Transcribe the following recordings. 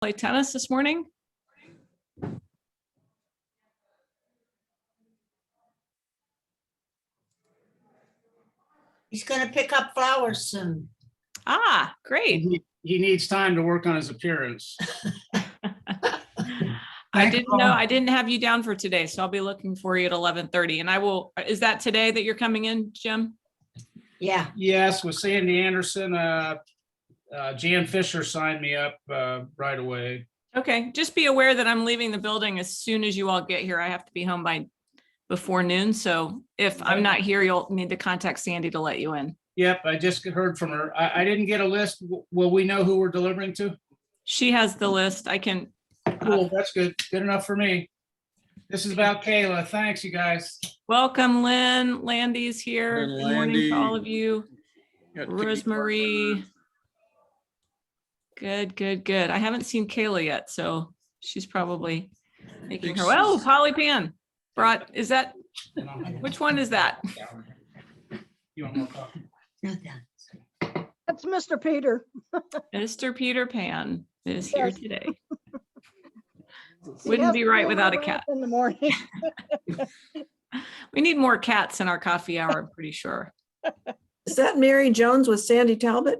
play tennis this morning? He's going to pick up flowers soon. Ah, great. He needs time to work on his appearance. I didn't have you down for today, so I'll be looking for you at 11:30. And I will, is that today that you're coming in, Jim? Yeah. Yes, with Sandy Anderson, Jan Fisher signed me up right away. Okay, just be aware that I'm leaving the building as soon as you all get here. I have to be home by before noon. So if I'm not here, you'll need to contact Sandy to let you in. Yep, I just heard from her. I didn't get a list. Will we know who we're delivering to? She has the list. I can. Cool, that's good. Good enough for me. This is about Khayla. Thanks, you guys. Welcome, Lynn. Landy's here. And Good morning to all Landy. of you. Got Rosemary. Good. I haven't seen Khayla yet, so she's probably making her. Oh, Holly Pan brought. Is that? Which one is that? You want more coffee? No, thanks. That's Mr. Peter. Mr. Peter Pan is here today. He Wouldn't has be to right on without the a cat. ramp in the morning. We need more cats in our coffee hour, I'm pretty sure. Is that Mary Jones with Sandy Talbot?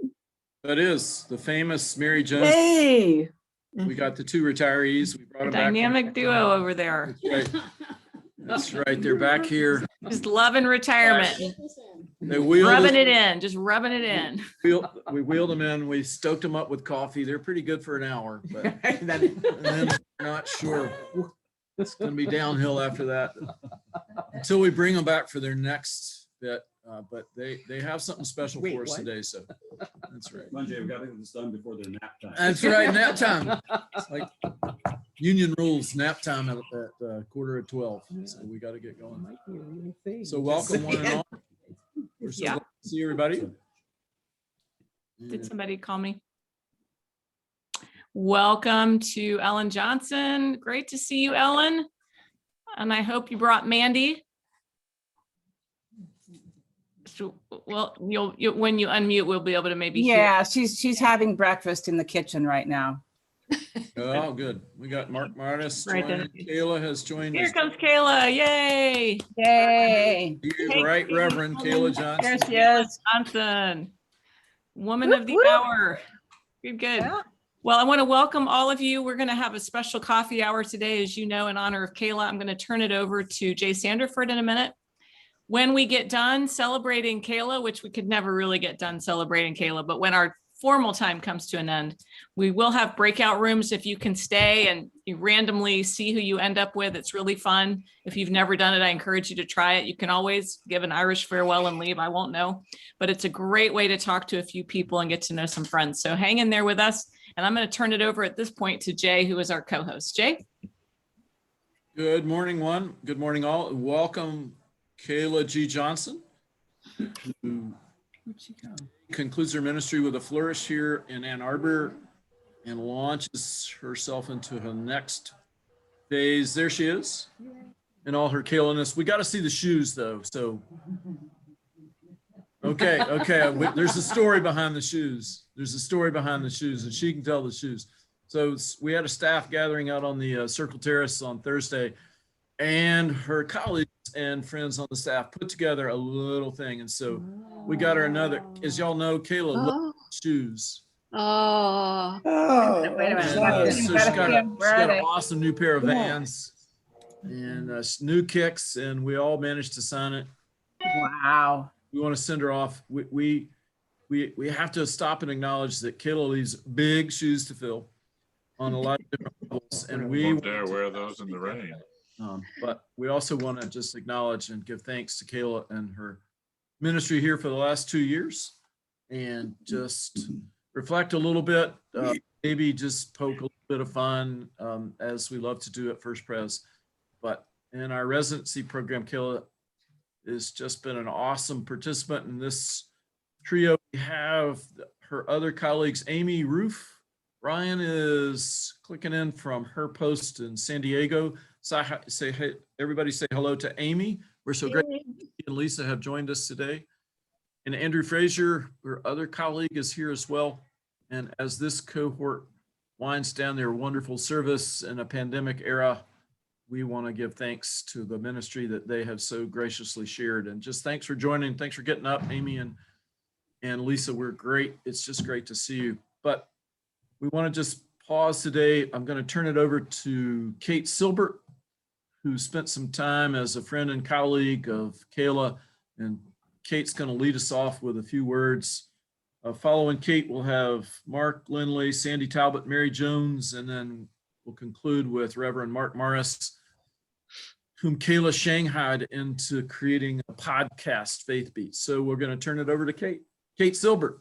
That is the famous Mary Jones. Hey, We got the two retirees. We brought A them back. dynamic duo over there. That's right. That's right. They're back here. Just loving retirement. They wheeled Rubbing it. it in, just rubbing it in. We wheeled them in. We stoked them up with coffee. They're pretty good for an hour, but and then we're not sure. It's going to be downhill after that until we bring them back for their next bit. But they have something special for us today. So that's right. Monday, we've got to get this done before their nap time. That's right. Nap time. It's like union rules, nap time at 11:45. So we got to get going. So welcome one and all. We're so glad to see everybody. Did somebody call me? Welcome to Ellen Johnson. Great to see you, Ellen. And I hope you brought Mandy. So, well, you'll when you unmute, we'll be able to maybe hear. Yeah, she's having breakfast in the kitchen right now. Oh, good. We got Mark Martis Right joining. then. Kayla has joined Here us. comes Kayla. Yay. Yay. Here's Right Reverend Kayla There Johnson. she is. Johnson. Woman of the Whoop, whoop. hour. Good. Yeah. Well, I want to welcome all of you. We're going to have a special coffee hour today, as you know, in honor of Kayla. I'm going to turn it over to Jay Sanderford in a minute. When we get done celebrating Kayla, which we could never really get done celebrating Kayla, but when our formal time comes to an end, we will have breakout rooms if you can stay and you randomly see who you end up with. It's really fun. If you've never done it, I encourage you to try it. You can always give an Irish farewell and leave. I won't know, but it's a great way to talk to a few people and get to know some friends. So hang in there with us. And I'm going to turn it over at this point to Jay, who is our co-host. Jay? Good morning, one. Good morning, all. Welcome, Kayla G. Johnson, who concludes her ministry with a flourish here in Ann Arbor and launches herself into her next phase. There she is in all her Kayla-ness. We got to see the shoes, though. So, okay. There's a story behind the shoes. There's a story behind the shoes, and she can tell the shoes. So we had a staff gathering out on the Circle Terrace on Thursday, and her colleagues and friends on the staff put together a little thing. And so we got her another, as y'all know, Kayla loves shoes. Oh, Wait a minute. And, so she's got Where are an they? awesome new pair of Vans and new kicks, and we all managed to sign it. Wow. We want to send her off. We have to stop and acknowledge that Kayla leaves big shoes to fill on a lot of different levels, and we Won't dare wear those in the rain. But we also want to just acknowledge and give thanks to Kayla and her ministry here for the last 2 years, and just reflect a little bit, maybe just poke a little bit of fun, as we love to do at First Pres. But in our residency program, Kayla has just been an awesome participant in this trio. We have her other colleagues, Amy Roof. Ryan is clicking in from her post in San Diego. Say hey, everybody say hello to Amy. We're so great and Lisa have joined us today. And Andrew Frazier, her other colleague, is here as well. And as this cohort winds down their wonderful service in a pandemic era, we want to give thanks to the ministry that they have so graciously shared. And just thanks for joining. Thanks for getting up, Amy and Lisa. We're great. It's just great to see you. But we want to just pause today. I'm going to turn it over to Kate Silbert, who spent some time as a friend and colleague of Khayla. And Kate's going to lead us off with a few words. Following Kate, we'll have Mark Lindley, Sandy Talbot, Mary Jones, and then we'll conclude with Reverend Mark Morris, whom Khayla shanghaied into creating a podcast, Faith Beats. So we're going to turn it over to Kate. Kate Silbert.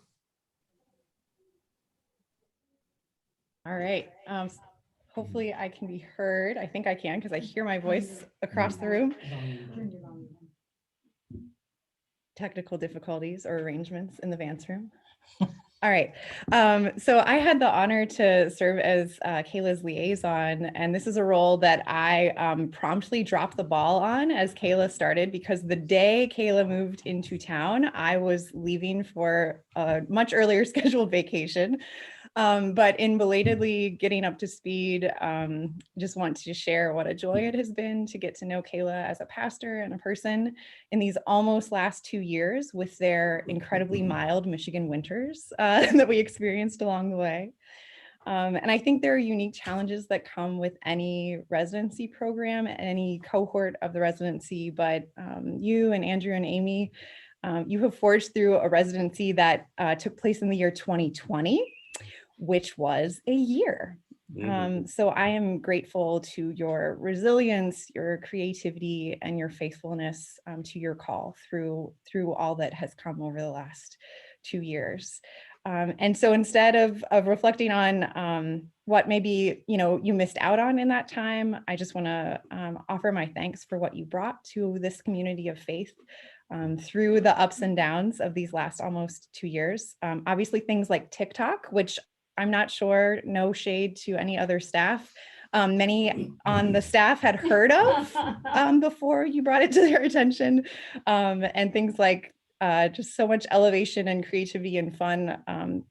All right. Hopefully I can be heard. I think I can because I hear my voice across the room. Technical difficulties or arrangements in the Vance room. All right. So I had the honor to serve as Khayla's liaison, and this is a role that I promptly dropped the ball on as Khayla started, because the day Khayla moved into town, I was leaving for a much earlier scheduled vacation. But in belatedly getting up to speed, just want to share what a joy it has been to get to know Khayla as a pastor and a person in these almost last 2 years with their incredibly mild Michigan winters that we experienced along the way. And I think there are unique challenges that come with any residency program, any cohort of the residency, but you and Andrew and Amy, you have forged through a residency that took place in the year 2020. Which was a year. So I am grateful to your resilience, your creativity, and your faithfulness to your call through all that has come over the last 2 years. And so instead of reflecting on what maybe you missed out on in that time, I just want to offer my thanks for what you brought to this community of faith through the ups and downs of these last almost 2 years. Obviously things like TikTok, which I'm not sure, no shade to any other staff. Many on the staff had heard of before you brought it to their attention. And things like just so much elevation and creativity and fun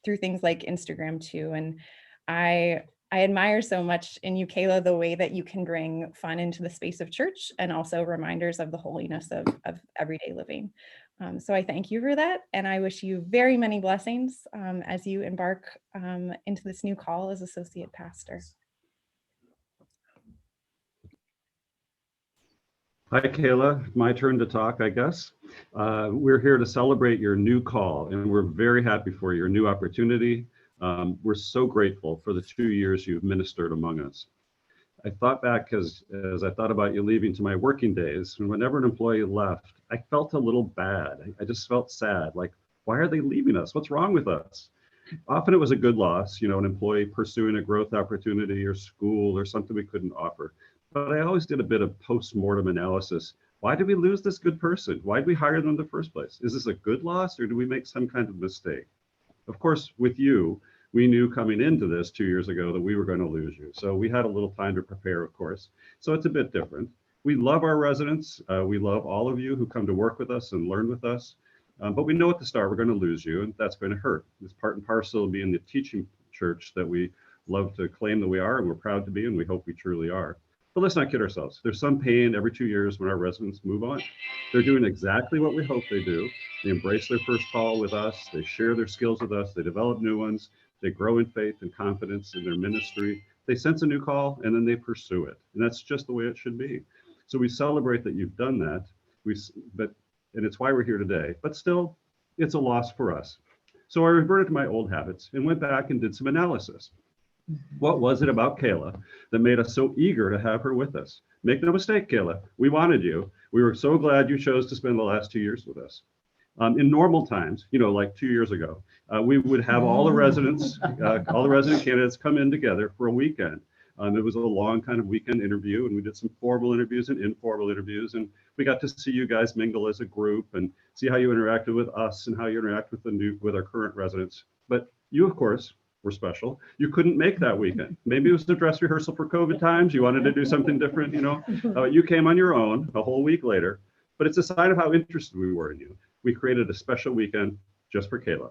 through things like Instagram too. And I admire so much in you, Khayla, the way that you can bring fun into the space of church and also reminders of the holiness of everyday living. So I thank you for that. And I wish you very many blessings as you embark into this new call as associate pastor. Hi, Khayla. My turn to talk, I guess. We're here to celebrate your new call, and we're very happy for your new opportunity. We're so grateful for the 2 years you've ministered among us. I thought back as I thought about you leaving to my working days, and whenever an employee left, I felt a little bad. I just felt sad, like, why are they leaving us? What's wrong with us? Often it was a good loss, an employee pursuing a growth opportunity or school or something we couldn't offer. But I always did a bit of post-mortem analysis. Why did we lose this good person? Why did we hire them in the first place? Is this a good loss, or did we make some kind of mistake? Of course, with you, we knew coming into this 2 years ago that we were going to lose you. So we had a little time to prepare, of course. So it's a bit different. We love our residents. We love all of you who come to work with us and learn with us. But we know at the start we're going to lose you, and that's going to hurt. It's part and parcel of being the teaching church that we love to claim that we are, and we're proud to be, and we hope we truly are. But let's not kid ourselves. There's some pain every 2 years when our residents move on. They're doing exactly what we hope they do. They embrace their first call with us. They share their skills with us. They develop new ones. They grow in faith and confidence in their ministry. They sense a new call, and then they pursue it. And that's just the way it should be. So we celebrate that you've done that. And it's why we're here today. But still, it's a loss for us. So I reverted to my old habits and went back and did some analysis. What was it about Khayla that made us so eager to have her with us? Make no mistake, Khayla, we wanted you. We were so glad you chose to spend the last 2 years with us. In normal times, like 2 years ago, we would have all the resident candidates come in together for a weekend. It was a long kind of weekend interview, and we did some formal interviews and informal interviews, and we got to see you guys mingle as a group and see how you interacted with us and how you interact with our current residents. But you, of course, were special. You couldn't make that weekend. Maybe it was the dress rehearsal for COVID times. You wanted to do something different, You came on your own a whole week later, but it's a sign of how interested we were in you. We created a special weekend just for Khayla.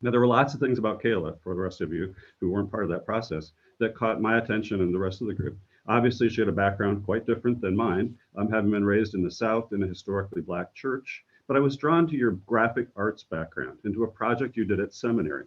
Now, there were lots of things about Khayla, for the rest of you who weren't part of that process, that caught my attention and the rest of the group. Obviously, she had a background quite different than mine, having been raised in the South in a historically Black church. But I was drawn to your graphic arts background, into a project you did at seminary.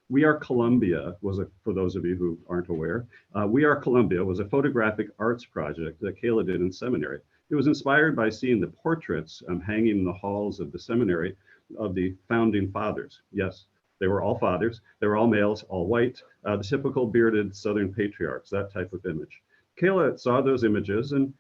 We Are Columbia for those of you who aren't aware, We Are Columbia was a photographic arts project that Khayla did in seminary. It was inspired by seeing the portraits hanging in the halls of the seminary of the founding fathers. Yes, they were all fathers. They were all males, all white, the typical bearded Southern patriarchs, that type of image. Khayla saw those images and,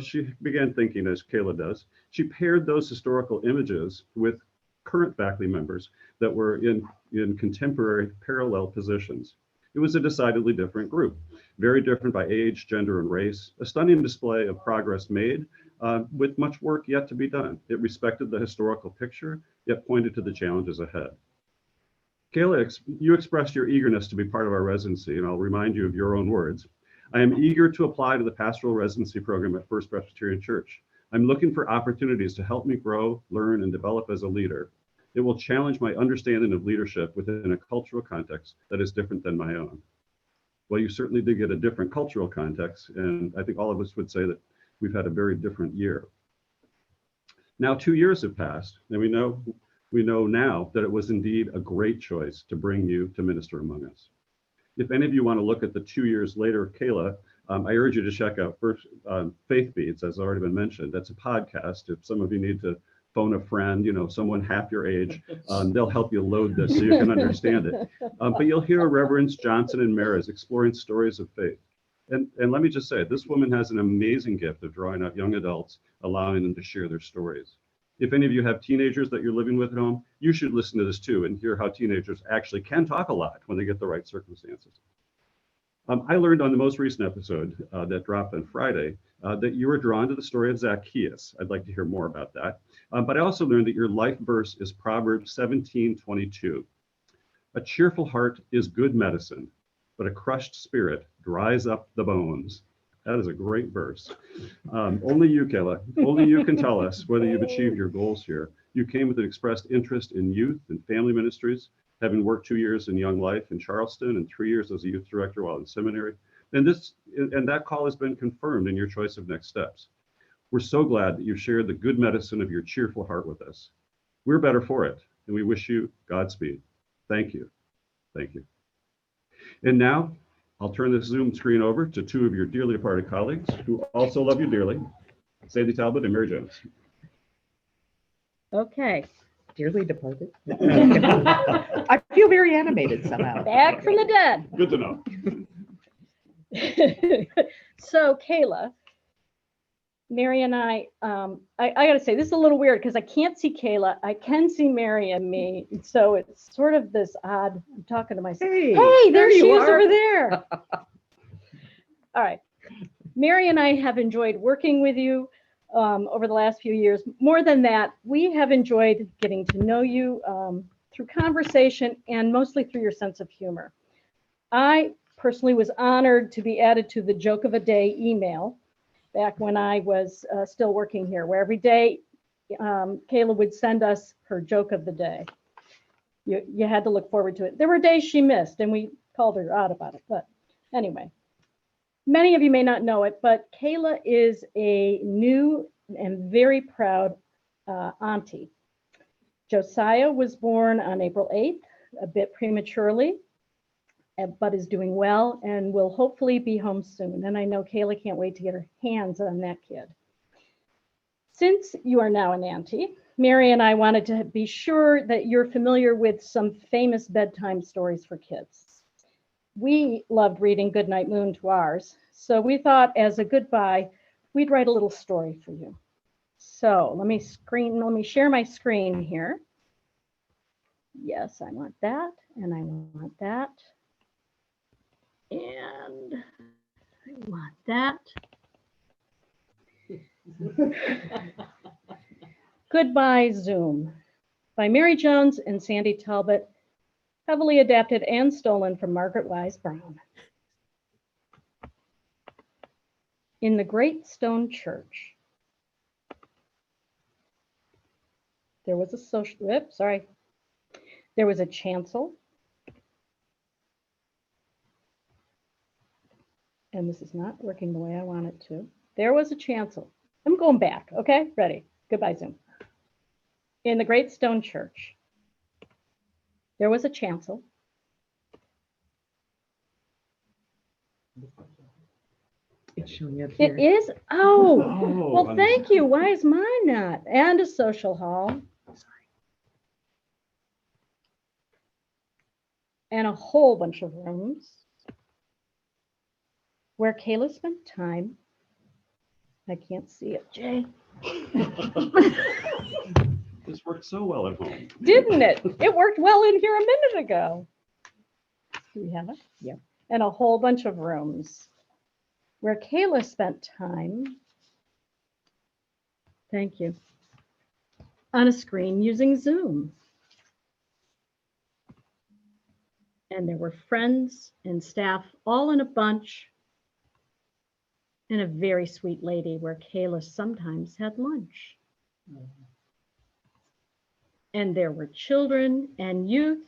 she began thinking, as Khayla does, she paired those historical images with current faculty members that were in contemporary parallel positions. It was a decidedly different group, very different by age, gender, and race, a stunning display of progress made with much work yet to be done. It respected the historical picture, yet pointed to the challenges ahead. Khayla, you expressed your eagerness to be part of our residency, and I'll remind you of your own words. I am eager to apply to the pastoral residency program at First Presbyterian Church. I'm looking for opportunities to help me grow, learn, and develop as a leader. It will challenge my understanding of leadership within a cultural context that is different than my own. Well, you certainly did get a different cultural context, and I think all of us would say that we've had a very different year. Now 2 years have passed, and we know now that it was indeed a great choice to bring you to minister among us. If any of you want to look at the 2 years later, Khayla, I urge you to check out first Faith Beats, as already been mentioned. That's a podcast. If some of you need to phone a friend, someone half your age, they'll help you load this so you can understand it. But you'll hear Reverends Johnson and Maris exploring stories of faith. And let me just say, this woman has an amazing gift of drawing out young adults, allowing them to share their stories. If any of you have teenagers that you're living with at home, you should listen to this too and hear how teenagers actually can talk a lot when they get the right circumstances. I learned on the most recent episode that dropped on Friday that you were drawn to the story of Zacchaeus. I'd like to hear more about that. But I also learned that your life verse is Proverbs 17:22. A cheerful heart is good medicine, but a crushed spirit dries up the bones. That is a great verse. Only you, Khayla, only you can tell us whether you've achieved your goals here. You came with an expressed interest in youth and family ministries, having worked 2 years in Young Life in Charleston and 3 years as a youth director while in seminary. And that call has been confirmed in your choice of next steps. We're so glad that you've shared the good medicine of your cheerful heart with us. We're better for it, and we wish you Godspeed. Thank you. Thank you. And now I'll turn this Zoom screen over to two of your dearly departed colleagues who also love you dearly, Sandy Talbot and Mary Jones. Okay, Dearly departed. I feel very animated somehow. back from the dead. Good to know. So Khayla, Mary and I gotta say, this is a little weird because I can't see Khayla. I can see Mary and me. So it's sort of this odd, I'm talking to myself. Hey, Hey, there she you is are. over there. All right. Mary and I have enjoyed working with you over the last few years. More than that, we have enjoyed getting to know you through conversation and mostly through your sense of humor. I personally was honored to be added to the Joke of a Day email back when I was still working here, where every day Khayla would send us her joke of the day. You had to look forward to it. There were days she missed and we called her out about it. But anyway, many of you may not know it, but Khayla is a new and very proud auntie. Josiah was born on April 8th, a bit prematurely, but is doing well and will hopefully be home soon. And I know Khayla can't wait to get her hands on that kid. Since you are now an auntie, Mary and I wanted to be sure that you're familiar with some famous bedtime stories for kids. We loved reading Goodnight Moon to ours, so we thought as a goodbye, we'd write a little story for you. So let me share my screen here. Yes, I want that, and I want that. And I want that. Goodbye, Zoom, by Mary Jones and Sandy Talbot, heavily adapted and stolen from Margaret Wise Brown. In the great stone church, there was a There was a chancel. And this is not working the way I want it to. There was a chancel. I'm going back, okay? Ready. Goodbye, Zoom. In the Great Stone Church, there was a chancel. It's showing up It here. is, oh, Oh, well, thank you. Why is mine not? And a social hall. And a whole bunch of rooms where Khayla spent time. I can't see it, Jay. This worked so well at home. Didn't it? It worked well in here a minute ago. Do we have it? Yeah. And a whole bunch of rooms where Khayla spent time. Thank you. On a screen using Zoom. And there were friends and staff all in a bunch. And a very sweet lady where Khayla sometimes had lunch. And there were children and youth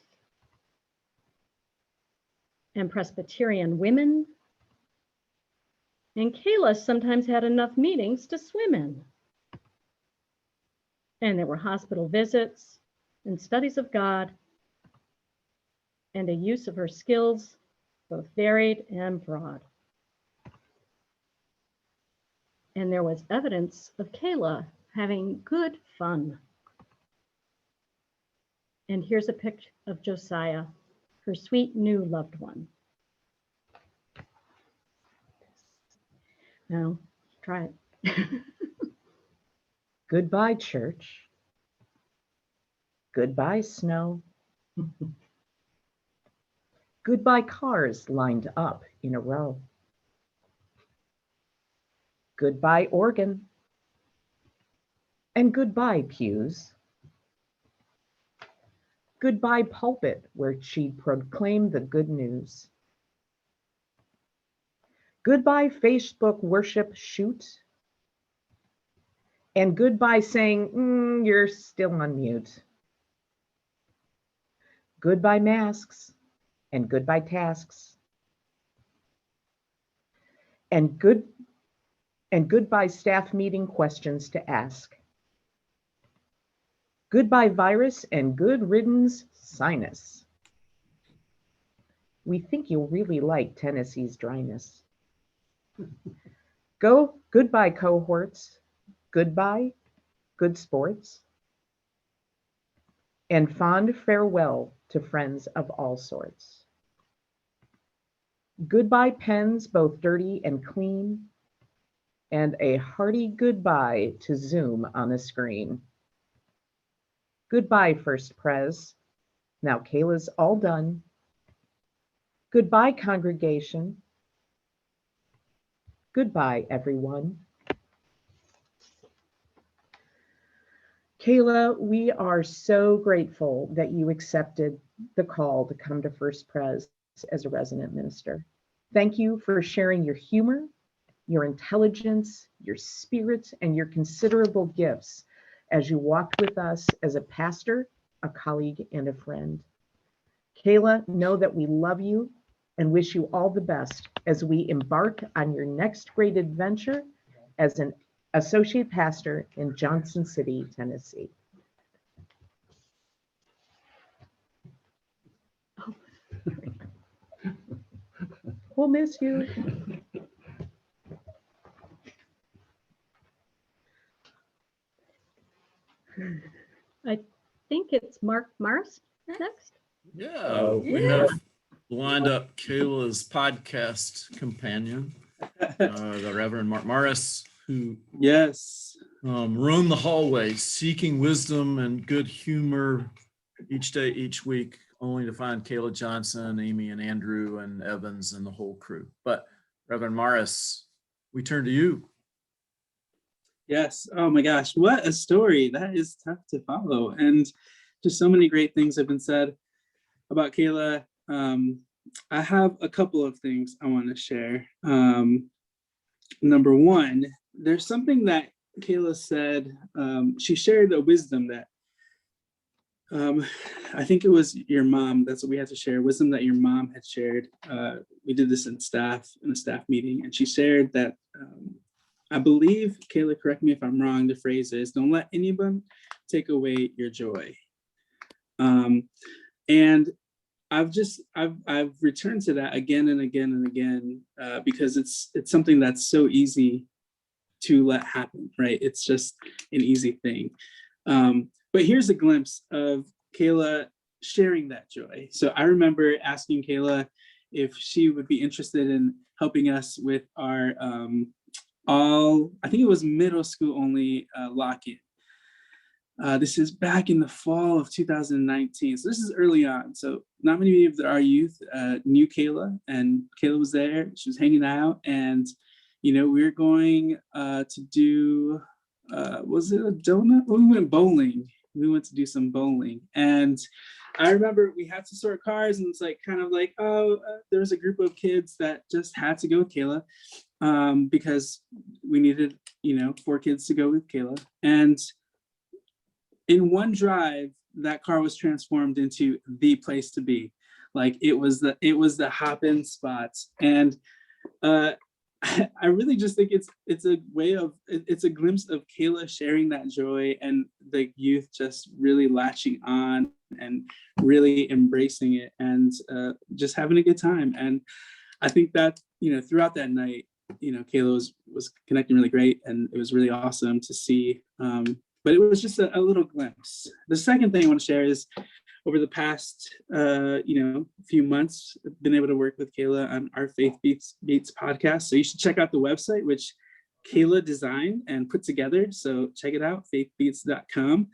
and Presbyterian women. And Khayla sometimes had enough meetings to swim in. And there were hospital visits and studies of God and a use of her skills, both varied and broad. And there was evidence of Khayla having good fun. And here's a picture of Josiah, her sweet new loved one. Now, try it. Goodbye, church. Goodbye, snow. Goodbye, cars lined up in a row. Goodbye, organ. And goodbye, pews. Goodbye, pulpit, where she'd proclaim the good news. Goodbye, Facebook worship shoot. And goodbye saying, you're still on mute. Goodbye, masks, and goodbye, tasks. And goodbye, staff meeting questions to ask. Goodbye, virus, and good riddance, sinus. We think you'll really like Tennessee's dryness. Goodbye, cohorts. Goodbye, good sports. And fond farewell to friends of all sorts. Goodbye, pens, both dirty and clean. And a hearty goodbye to Zoom on the screen. Goodbye, First Pres. Now Khayla's all done. Goodbye, congregation. Goodbye, everyone. Khayla, we are so grateful that you accepted the call to come to First Pres as a resident minister. Thank you for sharing your humor, your intelligence, your spirit, and your considerable gifts as you walked with us as a pastor, a colleague, and a friend. Khayla, know that we love you and wish you all the best as we embark on your next great adventure as an associate pastor in Johnson City, Tennessee. We'll miss you. I think it's Mark Morris next. Yeah, we have lined up Kayla's podcast companion, the Reverend Mark Morris, who roam the hallways seeking wisdom and good humor each day, each week, only to find Khayla Johnson, Amy and Andrew and Evans and the whole crew. But Reverend Morris, we turn to you. Yes. Oh my gosh, what a story. That is tough to follow. And just so many great things have been said about Khayla. I have a couple of things I want to share. Number one, there's something that Khayla said. She shared a wisdom that I think it was your mom. That's what we had to share. Wisdom that your mom had shared. We did this in a staff meeting, and she shared that I believe, Khayla, correct me if I'm wrong, the phrase is, don't let anyone take away your joy. And I've returned to that again and again and again, because it's something that's so easy to let happen, right? It's just an easy thing. But here's a glimpse of Khayla sharing that joy. So I remember asking Khayla if she would be interested in helping us with our I think it was middle school only lock-in. This is back in the fall of 2019. So this is early on. So not many of our youth knew Khayla, and Khayla was there. She was hanging out, and we were going to do, was it a donut? Well, we went bowling. We went to do some bowling, and I remember we had to sort cars, and it's kind of like, there was a group of kids that just had to go with Khayla because we needed, 4 kids to go with Khayla. And in one drive, that car was transformed into the place to be. Like it was the hop-in spot. And I really just think it's a glimpse of Khayla sharing that joy and the youth just really latching on and really embracing it and just having a good time. And I think that, throughout that night, Khayla was connecting really great, and it was really awesome to see. But it was just a little glimpse. The second thing I want to share is over the past, few months, I've been able to work with Khayla on our Faith Beats podcast. So you should check out the website, which Khayla designed and put together. So check it out, faithbeats.com.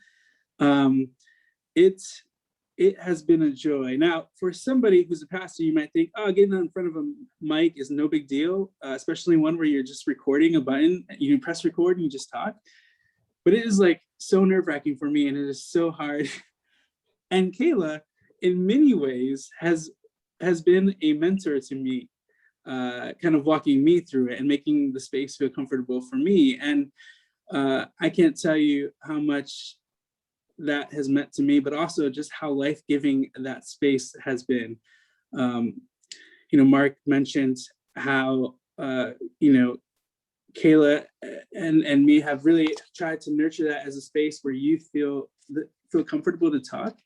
It has been a joy. Now, for somebody who's a pastor, you might think, getting in front of a mic is no big deal, especially one where you're just recording a button. You press record and you just talk. But it is so nerve-wracking for me, and it is so hard. And Khayla, in many ways, has been a mentor to me, kind of walking me through it and making the space feel comfortable for me. And I can't tell you how much that has meant to me, but also just how life-giving that space has been. Mark mentioned how, Khayla and me have really tried to nurture that as a space where you feel comfortable to talk.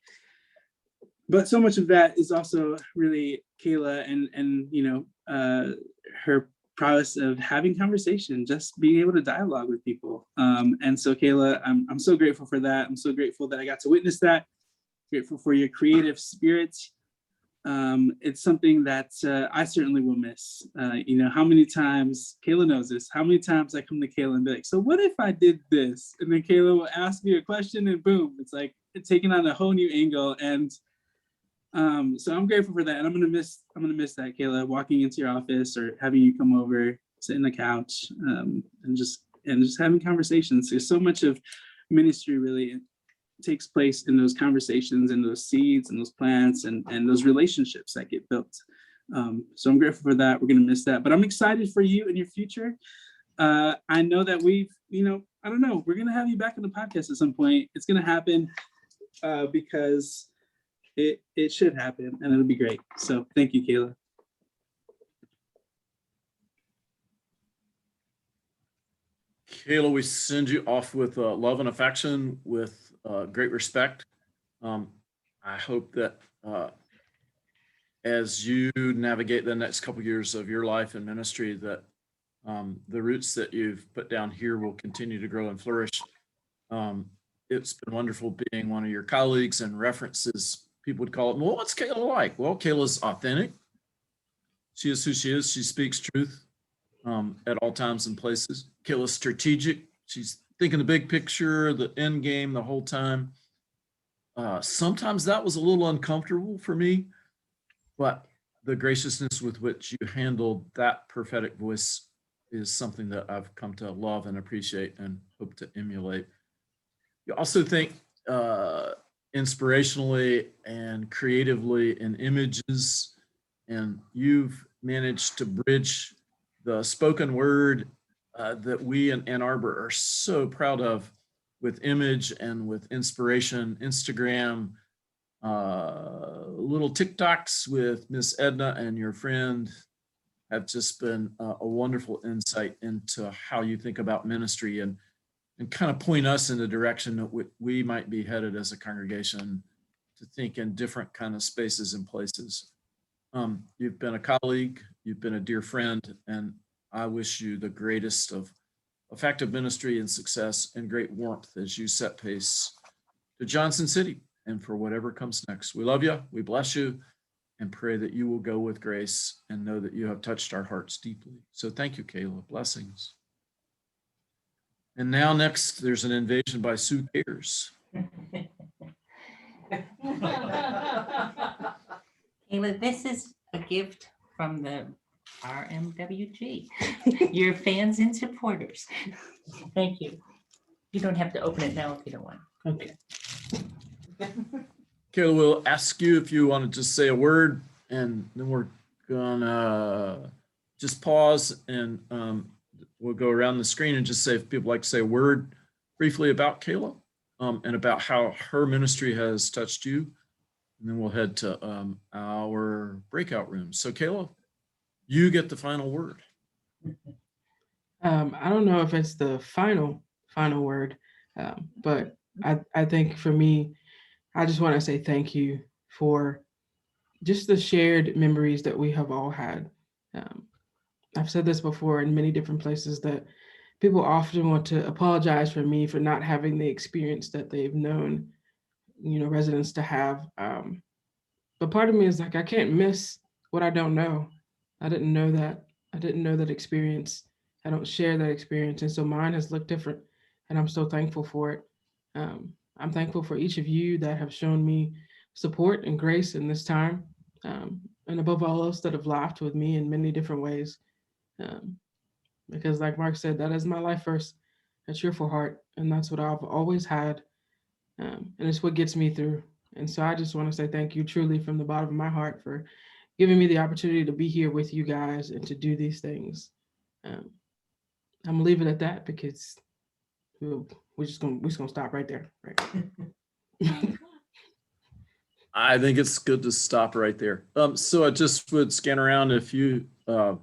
But so much of that is also really Khayla and her prowess of having conversation, just being able to dialogue with people. And so Khayla, I'm so grateful for that. I'm so grateful that I got to witness that. Grateful for your creative spirit. It's something that I certainly will miss. How many times, Khayla knows this, how many times I come to Khayla and be like, so what if I did this? And then Khayla will ask me a question and boom, it's taking on a whole new angle. And so I'm grateful for that. And I'm gonna miss that, Khayla, walking into your office or having you come over, sit in the couch, and just having conversations. There's so much of ministry really takes place in those conversations and those seeds and those plants and those relationships that get built. So I'm grateful for that. We're going to miss that, but I'm excited for you and your future. I know that I don't know, we're going to have you back on the podcast at some point. It's going to happen because it should happen, and it'll be great. So thank you, Khayla. Khayla, we send you off with love and affection, with great respect. I hope that as you navigate the next couple years of your life and ministry, that the roots that you've put down here will continue to grow and flourish. It's been wonderful being one of your colleagues and references. People would call it, well, what's Khayla like? Well, Khayla's authentic. She is who she is. She speaks truth at all times and places. Khayla's strategic. She's thinking the big picture, the end game the whole time. Sometimes that was a little uncomfortable for me, but the graciousness with which you handled that prophetic voice is something that I've come to love and appreciate and hope to emulate. You also think inspirationally and creatively in images, and you've managed to bridge the spoken word that we in Ann Arbor are so proud of with image and with inspiration. Instagram little TikToks with Miss Edna and your friend have just been a wonderful insight into how you think about ministry and kind of point us in the direction that we might be headed as a congregation to think in different kind of spaces and places. You've been a colleague, you've been a dear friend, and I wish you the greatest of effective ministry and success and great warmth as you set pace to Johnson City and for whatever comes next. We love you, we bless you, and pray that you will go with grace and know that you have touched our hearts deeply. So thank you, Khayla. Blessings. And now next, there's an invasion by Sue Cares. Khayla, this is a gift from the RMWG, your fans and supporters. Thank you. You don't have to open it now if you don't want. Okay. Khayla, we'll ask you if you want to just say a word, and then we're gonna just pause and we'll go around the screen and just say if people like to say a word briefly about Khayla and about how her ministry has touched you. And then we'll head to our breakout room. So Khayla, you get the final word. I don't know if it's the final word, but I think for me, I just want to say thank you for just the shared memories that we have all had. I've said this before in many different places that people often want to apologize for me for not having the experience that they've known, residents to have. But part of me is like, I can't miss what I don't know. I didn't know that. I didn't know that experience. I don't share that experience. And so mine has looked different, and I'm so thankful for it. I'm thankful for each of you that have shown me support and grace in this time. And above all else, that have laughed with me in many different ways. Because like Mark said, that is my life verse, a cheerful heart. And that's what I've always had. And it's what gets me through. And so I just want to say thank you truly from the bottom of my heart for giving me the opportunity to be here with you guys and to do these things. I'm gonna leave it at that because we're just gonna stop right there. Right. I think it's good to stop right there. So I just would scan around if you have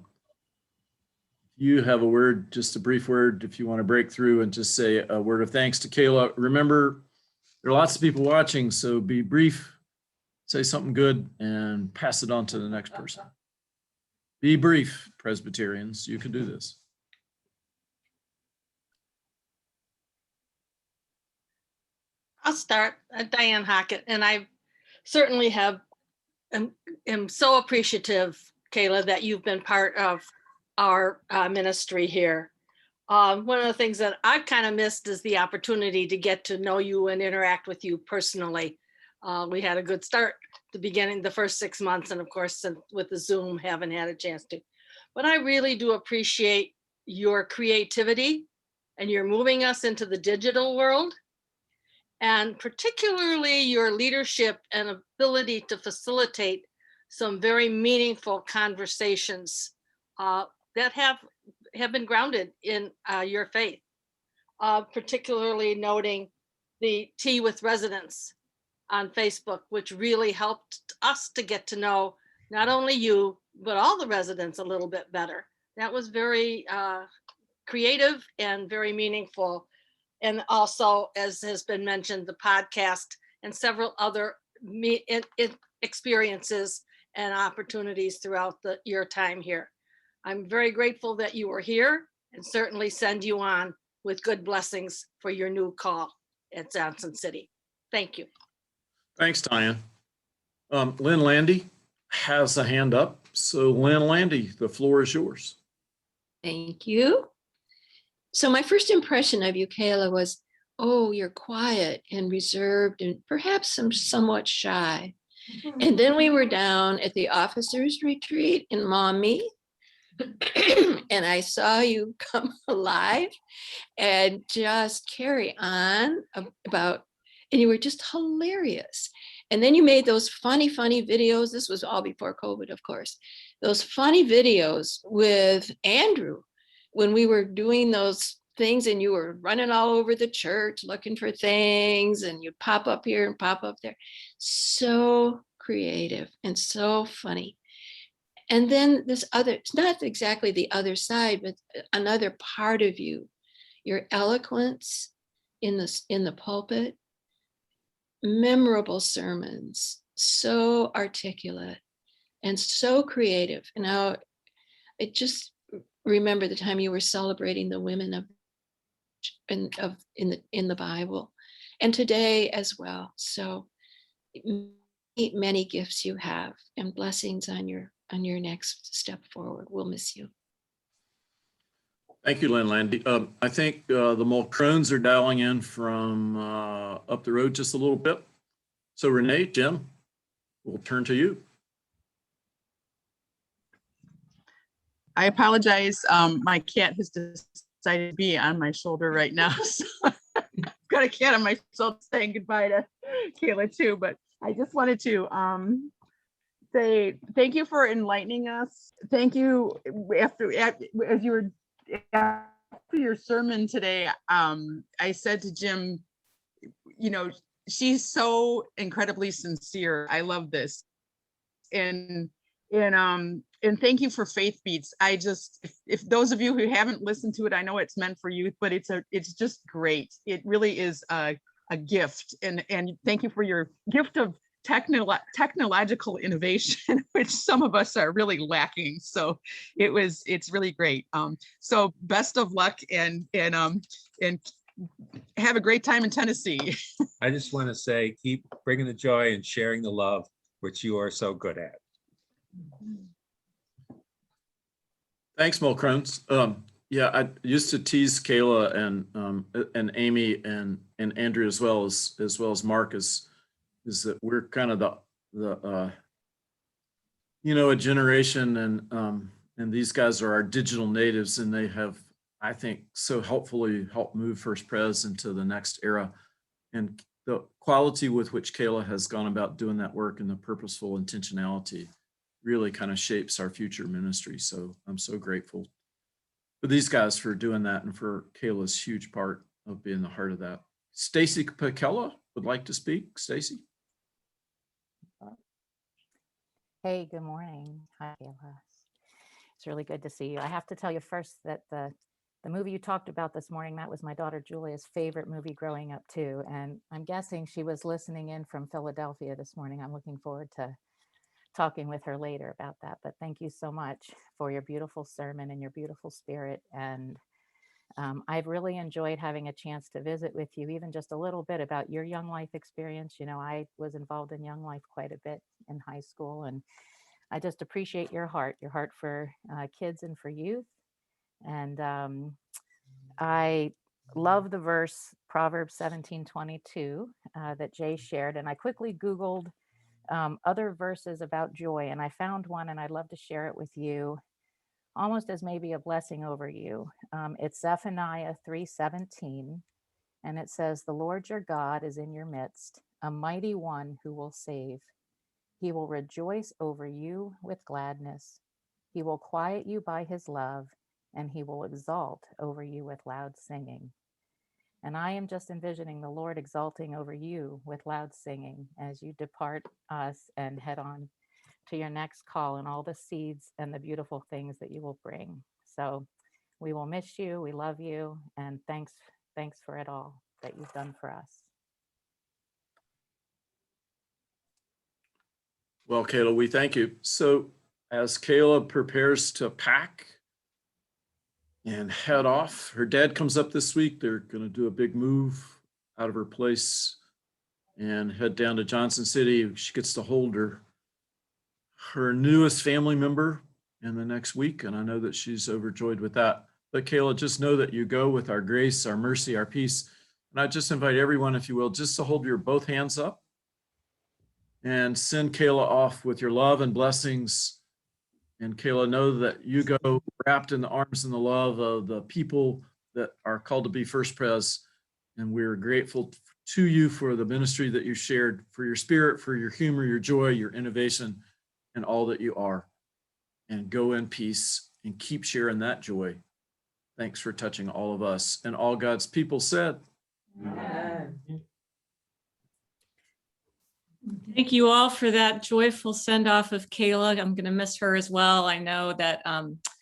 a word, just a brief word, if you want to break through and just say a word of thanks to Khayla. Remember, there are lots of people watching, so be brief, say something good, and pass it on to the next person. Be brief, Presbyterians. You can do this. I'll start. Diane Hockett, and I certainly am so appreciative, Khayla, that you've been part of our ministry here. One of the things that I've kind of missed is the opportunity to get to know you and interact with you personally. We had a good start at the beginning, the first 6 months, and of course, with the Zoom, haven't had a chance to. But I really do appreciate your creativity, and you're moving us into the digital world, and particularly your leadership and ability to facilitate some very meaningful conversations that have been grounded in your faith, particularly noting the Tea with Residents on Facebook, which really helped us to get to know not only you, but all the residents a little bit better. That was very creative and very meaningful. And also, as has been mentioned, the podcast and several other experiences and opportunities throughout your time here. I'm very grateful that you were here, and certainly send you on with good blessings for your new call at Johnson City. Thank you. Thanks, Diane. Lynn Landy has a hand up. So Lynn Landy, the floor is yours. Thank you. So my first impression of you, Khayla, was, oh, you're quiet and reserved and perhaps somewhat shy. And then we were down at the officers' retreat in Maumee, and I saw you come alive and just carry on about, and you were just hilarious. And then you made those funny videos. This was all before COVID, of course. Those funny videos with Andrew when we were doing those things and you were running all over the church looking for things and you'd pop up here and pop up there. So creative and so funny. And then this other, it's not exactly the other side, but another part of you, your eloquence in the pulpit, memorable sermons, so articulate and so creative. And now I just remember the time you were celebrating the women of in the Bible, and today as well. So many gifts you have, and blessings on your next step forward. We'll miss you. Thank you, Lynn Landy. I think the Mulcrones are dialing in from up the road just a little bit. So Renee, Jim, we'll turn to you. I apologize. My cat has decided to be on my shoulder right now. So I've got a cat on my shoulder saying goodbye to Khayla too. But I just wanted to say thank you for enlightening us. Thank you. As you were after your sermon today, I said to Jim, you know, she's so incredibly sincere. I love this. And thank you for Faith Beats. I just, if those of you who haven't listened to it, I know it's meant for youth, but it's just great. It really is a gift. And thank you for your gift of technological innovation, which some of us are really lacking. So it's really great. So best of luck and have a great time in Tennessee. I just want to say, keep bringing the joy and sharing the love, which you are so good at. Thanks, Mulcrones. Yeah, I used to tease Khayla and Amy and Andrew as well as Mark is that we're kind of the you know, a generation, and these guys are our digital natives, and they have, I think, so helpfully helped move First Pres into the next era. And the quality with which Khayla has gone about doing that work and the purposeful intentionality really kind of shapes our future ministry. So I'm so grateful for these guys for doing that, and for Khayla's huge part of being the heart of that. Stacy Pekela would like to speak. Stacy. Hey, good morning. Hi, Khayla. It's really good to see you. I have to tell you first that the movie you talked about this morning, that was my daughter Julia's favorite movie growing up too. And I'm guessing she was listening in from Philadelphia this morning. I'm looking forward to talking with her later about that. But thank you so much for your beautiful sermon and your beautiful spirit. And I've really enjoyed having a chance to visit with you, even just a little bit about your Young Life experience. You know, I was involved in Young Life quite a bit in high school, and I just appreciate your heart for kids and for youth. And I love the verse Proverbs 17:22 that Jay shared, and I quickly Googled other verses about joy, and I found one, and I'd love to share it with you, almost as maybe a blessing over you. It's Zephaniah 3:17, and it says, "The Lord your God is in your midst, a mighty one who will save. He will rejoice over you with gladness. He will quiet you by his love, and he will exalt over you with loud singing." And I am just envisioning the Lord exalting over you with loud singing as you depart us and head on to your next call, and all the seeds and the beautiful things that you will bring. So we will miss you. We love you. And thanks for it all that you've done for us. Well, Khayla, we thank you. So as Khayla prepares to pack and head off, her dad comes up this week. They're going to do a big move out of her place and head down to Johnson City. She gets to hold her newest family member in the next week, and I know that she's overjoyed with that. But Khayla, just know that you go with our grace, our mercy, our peace. And I just invite everyone, if you will, just to hold your both hands up and send Khayla off with your love and blessings. And Khayla, know that you go wrapped in the arms and the love of the people that are called to be First Pres. And we're grateful to you for the ministry that you shared, for your spirit, for your humor, your joy, your innovation, and all that you are. And go in peace and keep sharing that joy. Thanks for touching all of us. And all God's people said. Thank you all for that joyful send off of Khayla. I'm going to miss her as well. I know that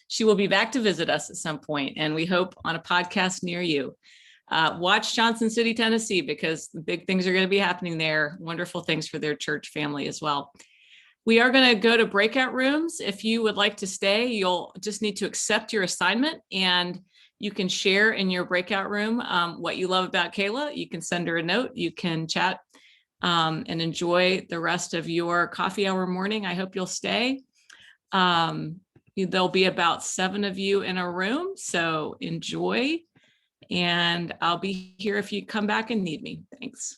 she will be back to visit us at some point, and we hope on a podcast near you. Watch Johnson City, Tennessee, because the big things are going to be happening there. Wonderful things for their church family as well. We are going to go to breakout rooms. If you would like to stay, you'll just need to accept your assignment, and you can share in your breakout room what you love about Khayla. You can send her a note. You can chat and enjoy the rest of your coffee hour morning. I hope you'll stay. There'll be about 7 of you in a room, so enjoy. And I'll be here if you come back and need me. Thanks.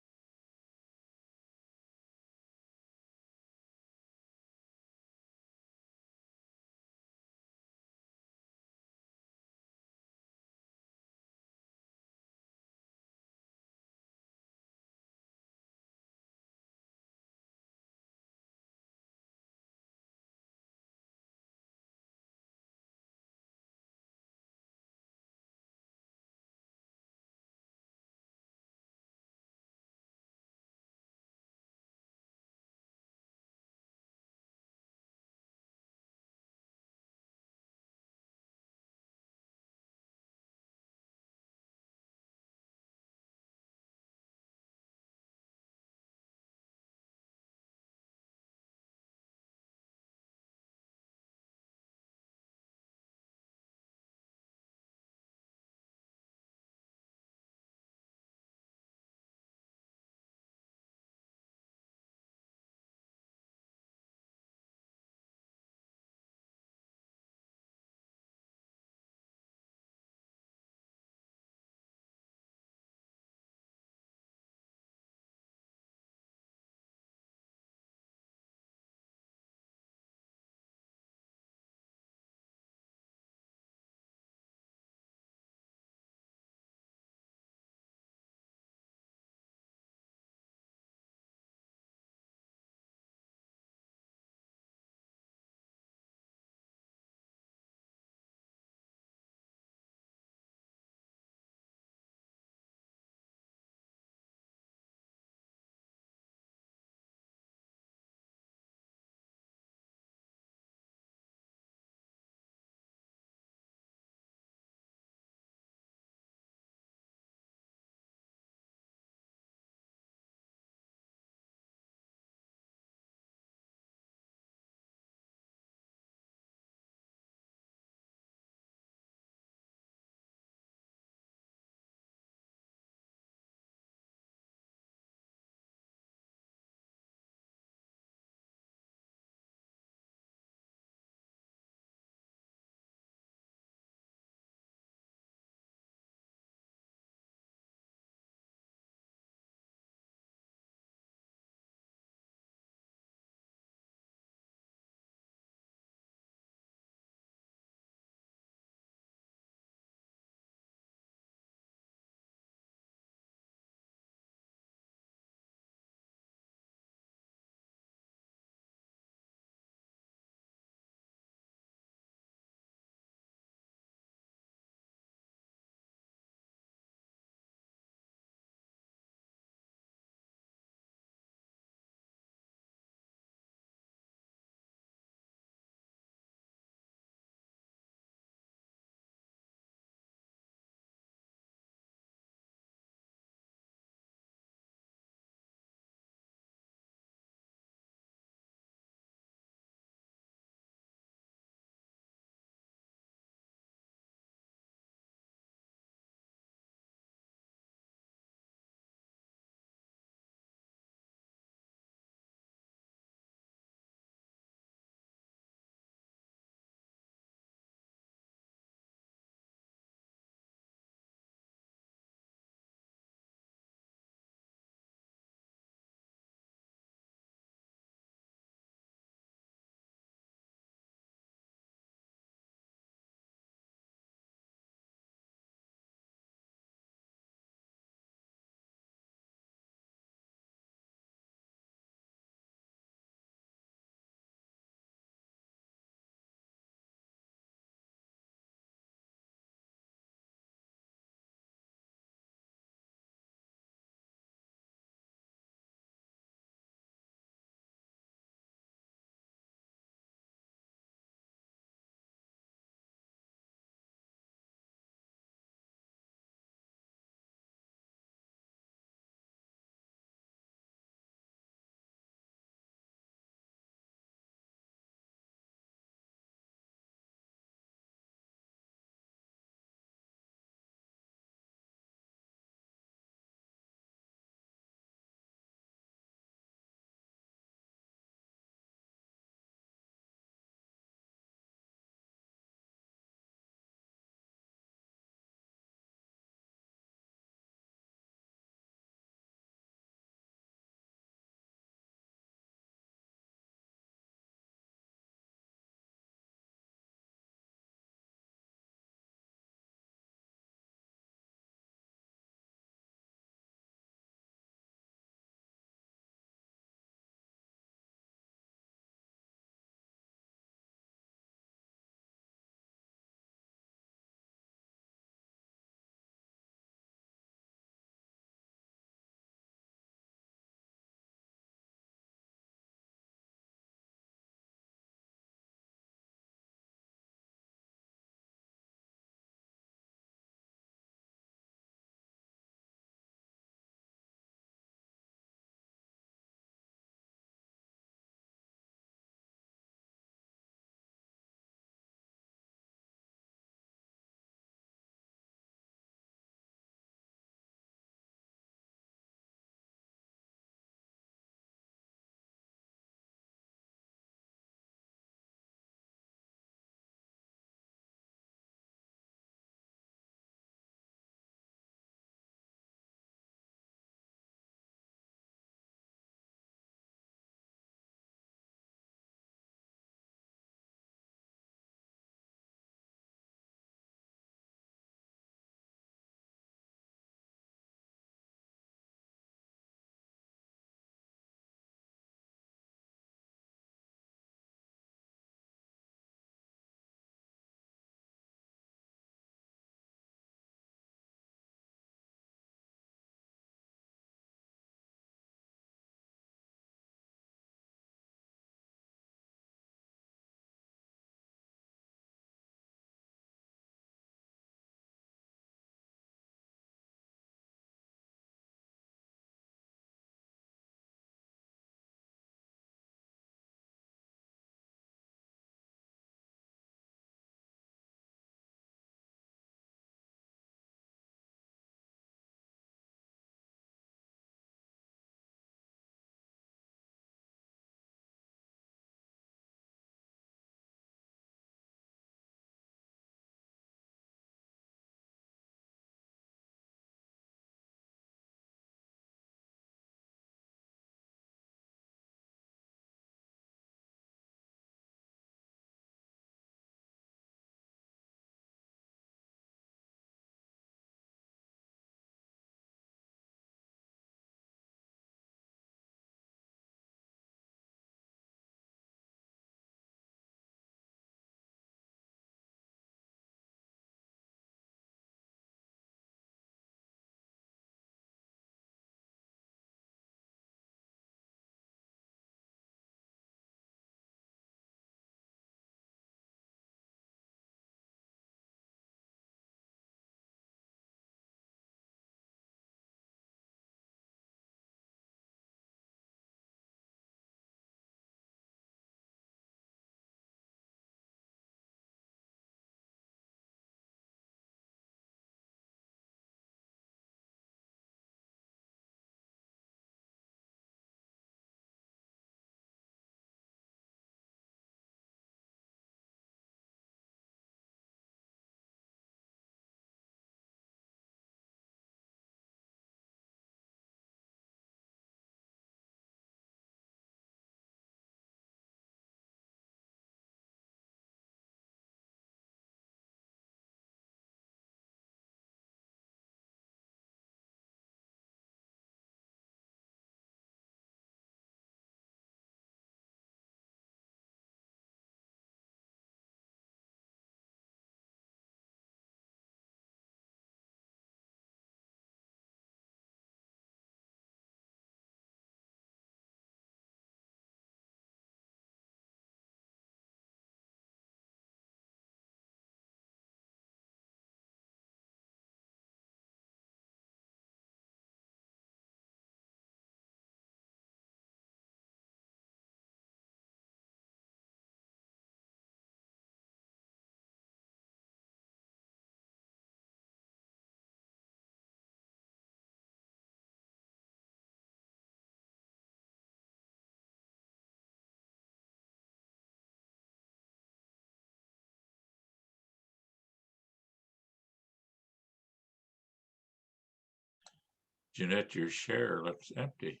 Jeanette, your share looks empty.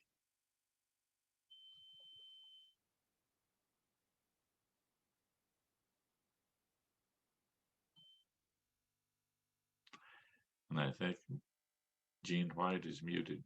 And I think Jean White is muted.